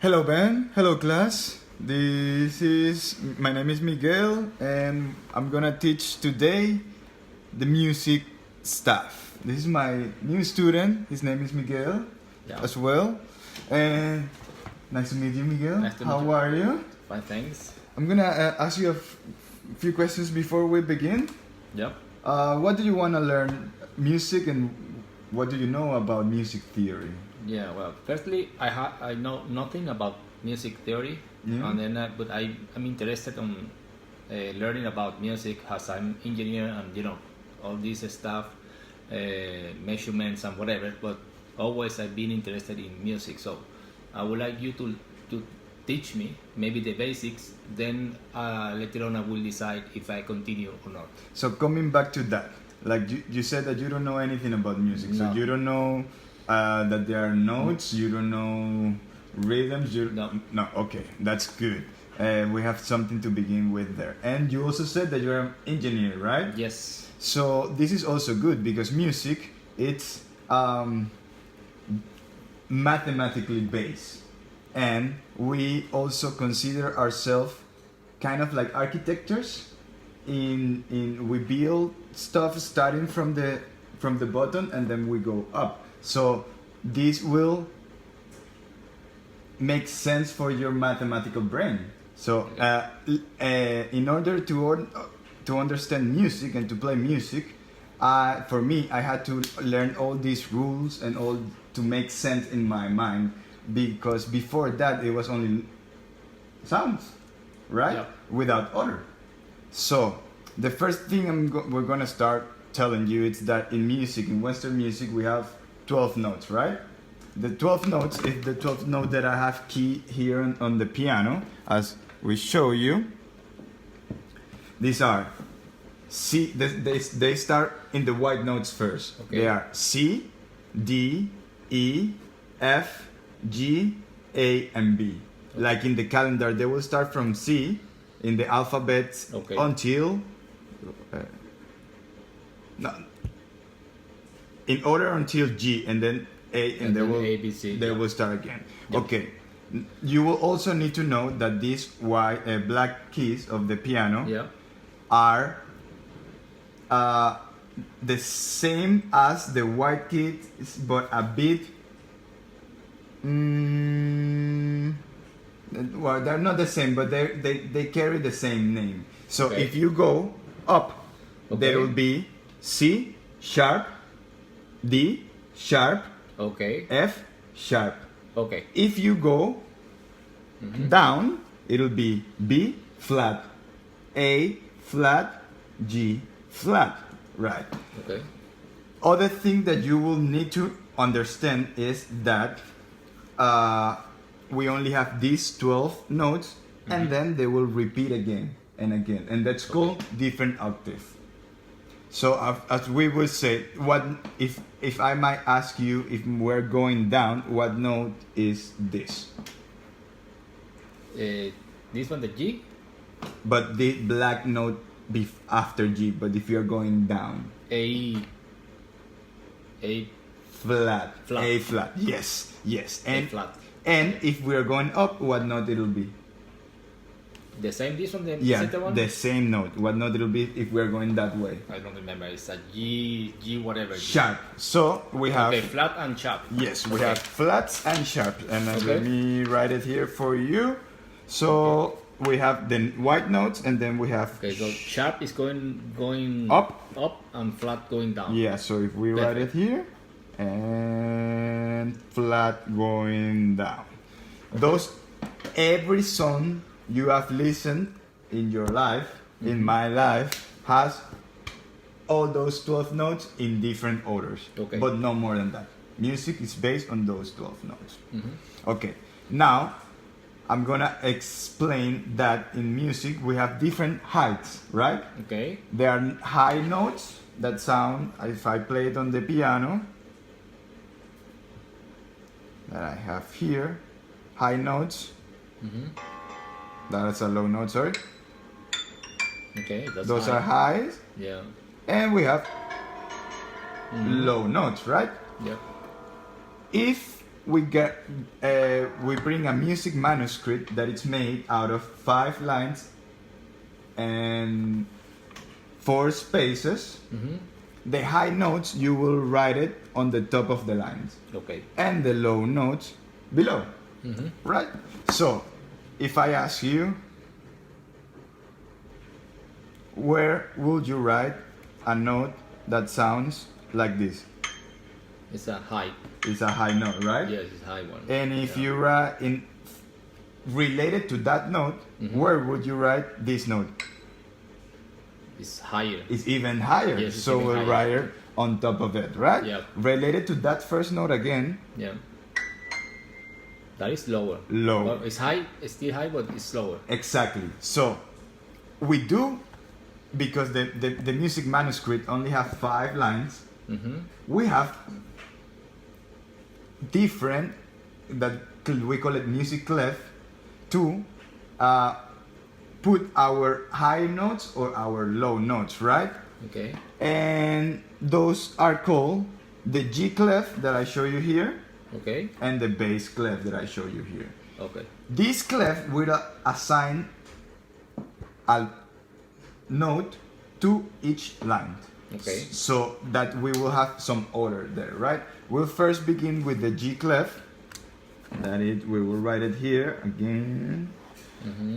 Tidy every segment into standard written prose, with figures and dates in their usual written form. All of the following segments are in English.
Hello Ben, hello class. My name is Miguel and I'm gonna teach today the music stuff. This is my new student, his name is Miguel as well. And nice to meet you, Miguel. Nice to meet How you. are you? Fine, thanks. I'm gonna ask you a few questions before we begin. Yep. What do you wanna learn music and what do you know about music theory? Yeah. Well, firstly, I know nothing about music theory, Yeah. and then but I'm interested on learning about music as I'm engineer and all this stuff, measurements and whatever. But always I've been interested in music, so I would like you to teach me maybe the basics. Then later on I will decide if I continue or not. So coming back to that, like you said that you don't know anything about music, so No. you don't know that there are notes, you don't know rhythms, no, okay, that's good. We have something to begin with there. And you also said that you're an engineer, right? Yes. So this is also good because music, it's mathematically based. And we also consider ourselves kind of like architects. We build stuff starting from the bottom and then we go up. So this will make sense for your mathematical brain. So in order to understand music and to play music, for me I had to learn all these rules and all to make sense in my mind, because before that it was only sounds, right? Yep. Without order. So the first thing we're gonna start telling you is that in music, in Western music, we have 12 notes, right? The 12 notes is the 12th note that I have key here on the piano, as we show you. These are C. They start in the white notes first. Okay. They are C, D, E, F, G, A, and B. Okay. Like in the calendar, they will start from C in the alphabet until in order until G, and then A, and then A, B, C, they will start again. Yep. Okay. You will also need to know that these black keys of the piano are the same as the white keys, but a bit. Well, they're not the same, but they carry the same name. So if you go up, there will be C sharp, D sharp, F sharp. If you go down, it'll be B flat, A flat, G flat, right? Other thing that you will need to understand is that we only have these 12 notes, and then they will repeat again and again, and that's called different octaves. So as we would say, what if I might ask you, if we're going down, what note is this? This one, the G? But the black note after G, but if you're going down, A flat. Flat. A flat. Yes. And A flat. And if we're going up, what note it'll be? The same, this one, the Yeah, center one? the same note. What note it'll be if we're going that way? I don't remember. It's a G whatever. Sharp. So we have... Okay, flat and sharp. Yes, we have flats and sharp. And let me write it here for you. So we have the white notes, and then we have... Okay, so sharp is going up, and flat going down. Yeah, so if we write it here, and flat going down. Those, every song you have listened in your life, in my life, has all those 12 notes in different orders, but no more than that. Music is based on those 12 notes. Okay, now I'm gonna explain that in music we have different heights, right? Okay. There are high notes that sound, if I play it on the piano, that I have here, high notes. That's a low note, sorry. Okay, those are highs. Yeah. And we have low notes, right? Yeah. If we get we bring a music manuscript that is made out of 5 lines and 4 spaces. The high notes, you will write it on the top of the lines. Okay. And the low notes below. Right? So, if I ask you, where would you write a note that sounds like this? It's a high. It's a high note, right? Yes, it's a high one. And if you write related to that note, where would you write this note? It's higher. It's even higher. Yes, so even we'll higher. write it on top of it, right? Yeah. Related to that first note again. Yeah. That is lower. Low. Well, it's high. It's still high, but it's lower. Exactly. So we do, because the music manuscript only have 5 lines. We have different, that we call it music clef, to put our high notes or our low notes, right? Okay. And those are called the G clef that I show you here, Okay. and the bass clef that I show you here. Okay. This clef will assign a note to each line. Okay. So that we will have some order there, right? We'll first begin with the G clef. We will write it here again.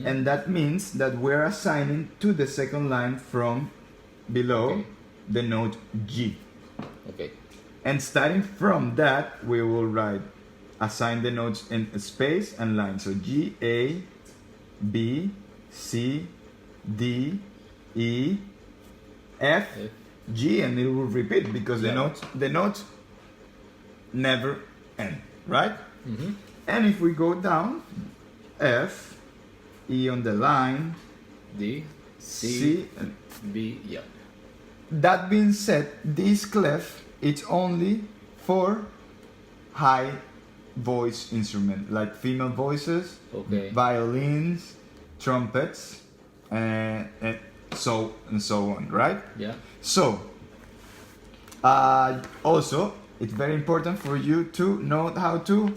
And that means that we're assigning to the second line from below the note G. Okay. And starting from that, we will assign the notes in space and line. So G, A, B, C, D, E, F, G, and it will repeat because the notes never end, right? And if we go down, F, E on the line, D, C, and B, yeah. that being said, this clef it's only for high voice instrument, like female voices, violins, trumpets, and so on, right? Yeah. So, also, it's very important for you to know how to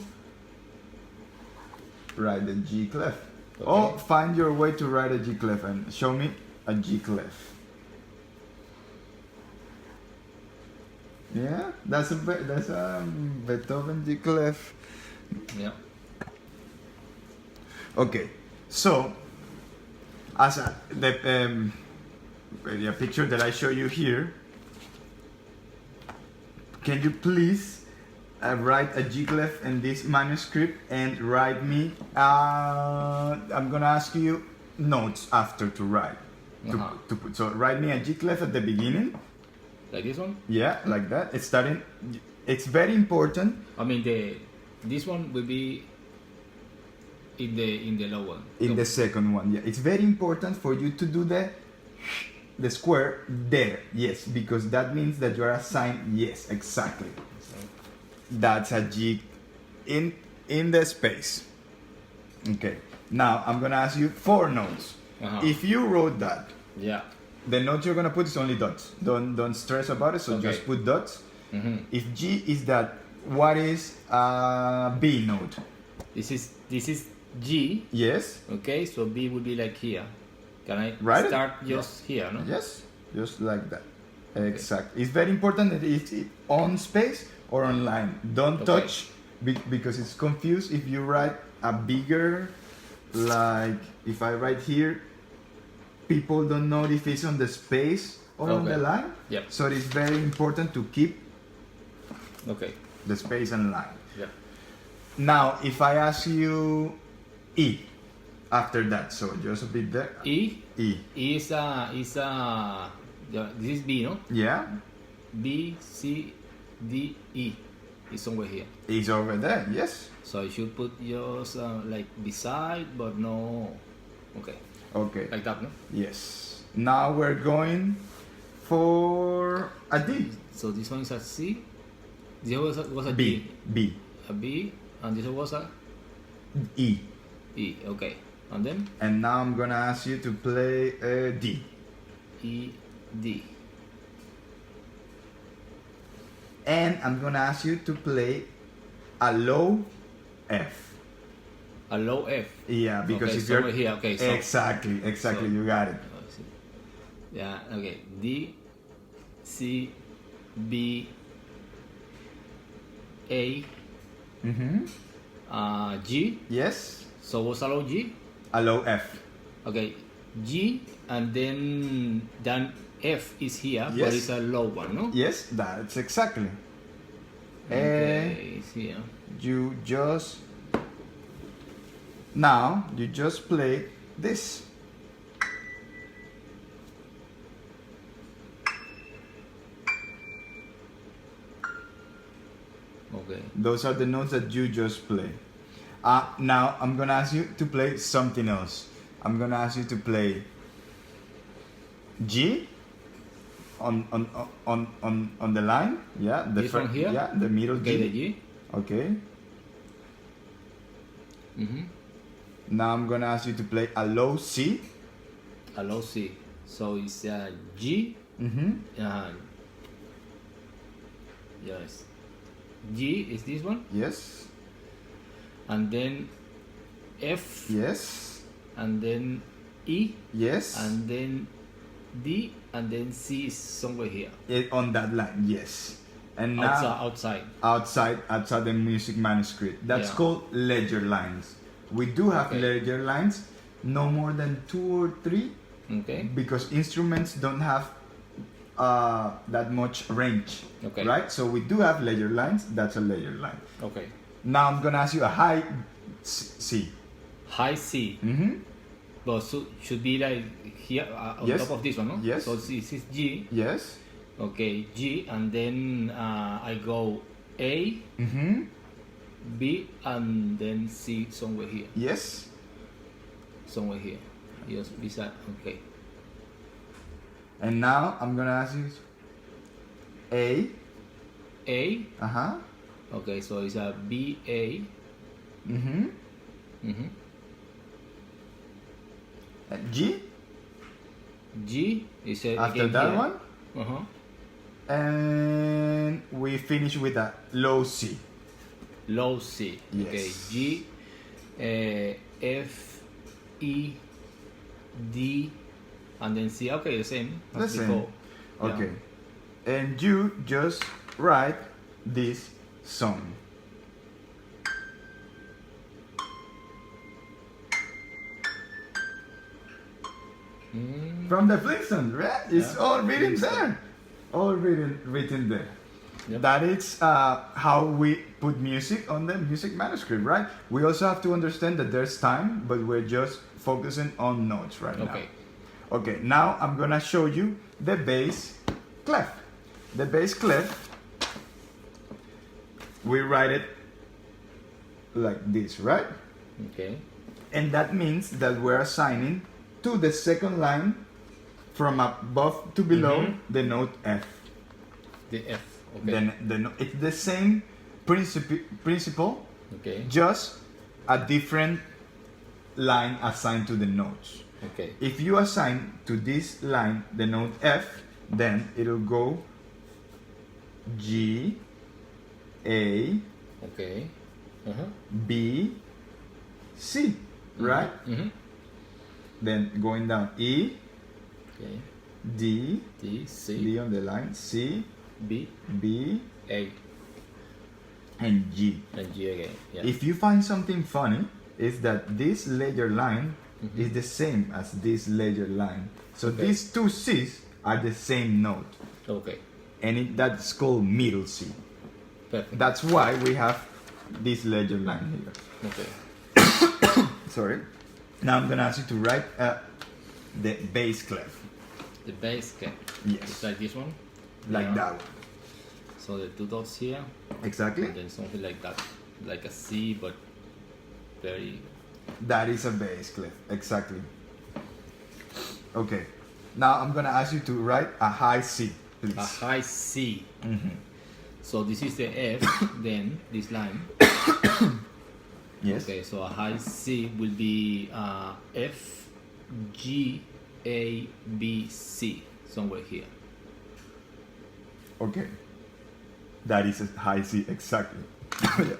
write the G clef. Or find your way to write a G clef and show me a G clef. Yeah, that's a Beethoven G clef. Yeah. Okay, so as the picture that I show you here, can you please write a G clef in this manuscript and write me? I'm gonna ask you notes after to write. To put. So write me a G clef at the beginning. Like this one? Yeah, like that. It's starting. It's very important. I mean, this one will be in the low one. In the second one, yeah. It's very important for you to do the square there. Yes, because that means that you are assigned. Yes, exactly. That's a G in the space. Okay. Now I'm gonna ask you 4 notes. If you wrote that, the notes you're gonna put is only dots. Don't stress about it. So just put dots. If G is that, what is B note? This is G. Yes. Okay. So B would be like here. Can I start just here? No. Yes. Just like that. Exactly. It's very important that it's on space or online. Don't touch because it's confused if you write a bigger, like if I write here, people don't know if it's on the space or on the line. Yep. So it is very important to keep the space and line. Yeah. Now, if I ask you E after that, so just a bit there. E. E. E is this is B, no? Yeah. B, C, D, E. It's somewhere here. It's over there. Yes. So I should put yours like beside, but no. Okay. Okay. Like that, no? Yes. Now we're going for a D. So this one is a C. This was a B. D. B. A B, and this was a E. E. Okay. And then And now I'm gonna ask you to play a D. E, D. And I'm gonna ask you to play a low F. A low F. Yeah, because okay, if you're somewhere here. Okay, so exactly, so- you got it. yeah. Okay. D, C, B, A, G. Yes, So what's a low G? a low F. Okay, G, and then F is here, but Yes. it's a low one, no? Yes, that's exactly. Okay, it's here. You just now you just play this. Okay. Those are the notes that you just play. Now I'm gonna ask you to play something else. I'm gonna ask you to play G on the line. Yeah, the This one here? Yeah, the middle Okay, G. the G. Okay. Now I'm gonna ask you to play a low C. A low C. So it's G. Yes. G is this one, Yes. and then F, Yes. and then E, Yes. and then D, and then C is somewhere here. On that line. Yes. And now Outside. outside the music manuscript. That's Yeah. called ledger lines. We do have Okay. ledger lines, no more than 2 or 3, Okay. because instruments don't have that much range. Okay. Right? So we do have ledger lines. That's a ledger line. Okay. Now I'm gonna ask you a high C. High C. But should be like here on Yes. top of this one, no? Yes. So this is G. Yes. Okay, G, and then I go A, B, and then C somewhere here. Yes. Somewhere here. Yes, beside. Okay. And now I'm gonna ask you A. A. Uh-huh. Okay, so it's a B A. G. G is a After again that here. one. And we finish with a low C. Low C. Yes. Okay, G, F, E, D, and then C. Okay, the same. The as same. before. Yeah. Okay. And you just write this song. From the Flintstones, right? It's Yeah. all written Flintstone. there. All written there. Yep. That is how we put music on the music manuscript, right? We also have to understand that there's time, but we're just focusing on notes right Okay. now. Okay, now I'm gonna show you the bass clef. The bass clef, we write it like this, right? Okay. And that means that we're assigning to the second line from above to below the note F. The F. Okay. Then it's the same principle, Okay. just a different line assigned to the notes. Okay. If you assign to this line the note F, then it'll go G, A, Okay. B, C, right? Then going down E, Okay. D, D, C, D on the line, C, B, B, A, and G. and G again. Yeah. If you find something funny, is that this ledger line is the same as this ledger line. So Okay. these two C's are the same note, Okay. and that's called middle C. Perfect. That's why we have this ledger line here. Okay. Sorry. Now I'm gonna ask you to write the bass clef, The bass cap. Yes. It's like this one. like Yeah. that one. So the two dots here, Exactly. and then something like that, like a C, but very. That is a bass clef. Exactly. Okay. Now I'm gonna ask you to write a high C, please. A high C. So this is the F, then this line. Yes. Okay, so a high C will be F, G, A, B, C, somewhere here. Okay. That is a high C, exactly. Yeah.